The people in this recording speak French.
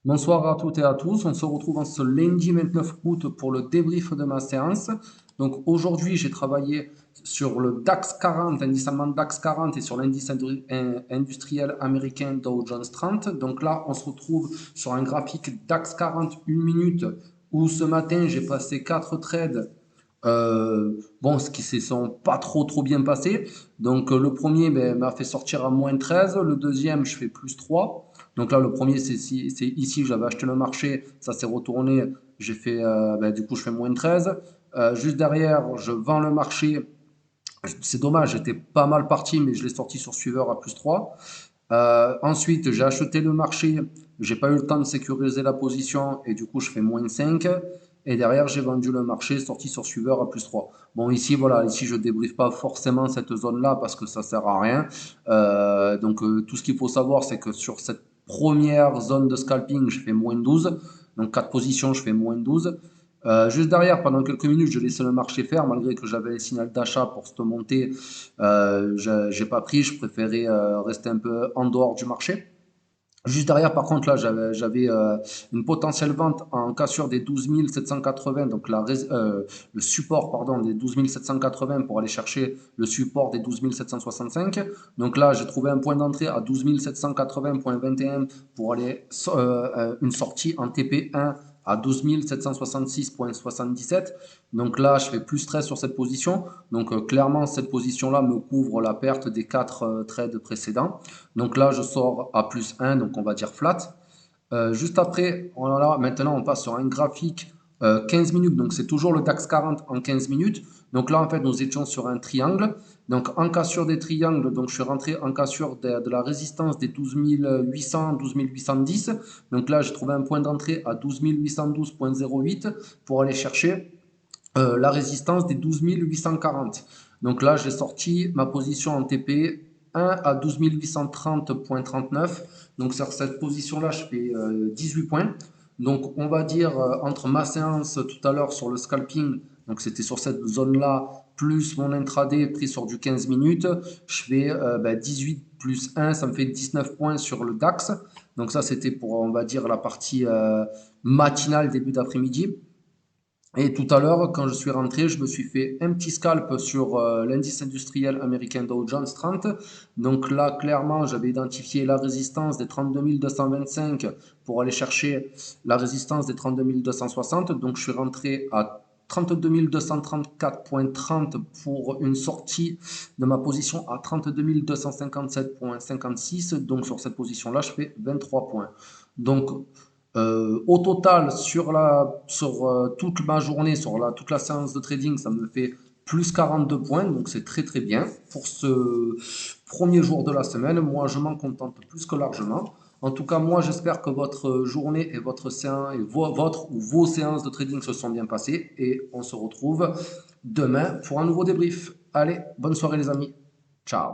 Bonsoir à toutes et à tous. On se retrouve en ce lundi 29 août pour le débrief de ma séance. Donc aujourd'hui, j'ai travaillé sur le DAX 40, l'indice allemand DAX 40 et sur l'indice industriel américain Dow Jones 30. Donc là, on se retrouve sur un graphique DAX 40 une minute où ce matin, j'ai passé 4 trades. Bon, ce qui ne se sont pas trop bien passés. Donc le premier m'a fait sortir à -13, le deuxième je fais +3. Donc là, le premier, c'est ici, j'avais acheté le marché, ça s'est retourné, j'ai fait, du coup, je fais -13. Juste derrière, je vends le marché. C'est dommage, j'étais pas mal parti, mais je l'ai sorti sur suiveur à +3. Ensuite, j'ai acheté le marché, j'ai pas eu le temps de sécuriser la position et du coup, je fais -5. Et derrière, j'ai vendu le marché, sorti sur suiveur à +3. Bon, ici, voilà, ici, je débriefe pas forcément cette zone-là parce que ça sert à rien. Tout ce qu'il faut savoir, c'est que sur cette première zone de scalping, je fais -12. Donc, 4 positions, je fais -12. Juste derrière, pendant quelques minutes, je laissais le marché faire, malgré que j'avais un signal d'achat pour cette montée. J'ai pas pris, je préférais rester un peu en dehors du marché. Juste derrière, par contre, là, j'avais une potentielle vente en cassure des 12 780, donc le support, pardon, des 12 780 pour aller chercher le support des 12 765. Donc là, j'ai trouvé un point d'entrée à 12 780,21 pour aller une sortie en TP1 à 12 766,77. Donc là, je fais +13 sur cette position. Donc clairement, cette position-là me couvre la perte des 4 trades précédents. Donc là, je sors à +1, donc on va dire flat. Juste après, voilà, maintenant on passe sur un graphique 15 minutes, donc c'est toujours le DAX 40 en 15 minutes. Donc là, en fait, nous étions sur un triangle. Donc en cassure des triangles, donc je suis rentré en cassure de la résistance des 12 800, 12 810. Donc là, j'ai trouvé un point d'entrée à 12 812,08 pour aller chercher la résistance des 12 840. Donc là, j'ai sorti ma position en TP 1 à 12 830,39. Donc sur cette position-là, je fais 18 points. Donc on va dire entre ma séance tout à l'heure sur le scalping, donc c'était sur cette zone-là, plus mon intraday pris sur du 15 minutes, je fais 18 plus 1, ça me fait 19 points sur le DAX. Donc ça c'était pour, on va dire, la partie matinale début d'après-midi. Et tout à l'heure, quand je suis rentré, je me suis fait un petit scalp sur l'indice industriel américain Dow Jones 30. Donc là, clairement, j'avais identifié la résistance des 32 225 pour aller chercher la résistance des 32 260. Donc je suis rentré à 32 234,30 pour une sortie de ma position à 32 257,56. Donc sur cette position-là, je fais 23 points. Donc au total, sur toute ma journée, toute la séance de trading, ça me fait plus 42 points, donc c'est très bien pour ce premier jour de la semaine. Moi, je m'en contente plus que largement. En tout cas, moi, j'espère que votre journée et votre séance, et votre ou vos séances de trading se sont bien passées. Et on se retrouve demain pour un nouveau débrief. Allez, bonne soirée les amis. Ciao.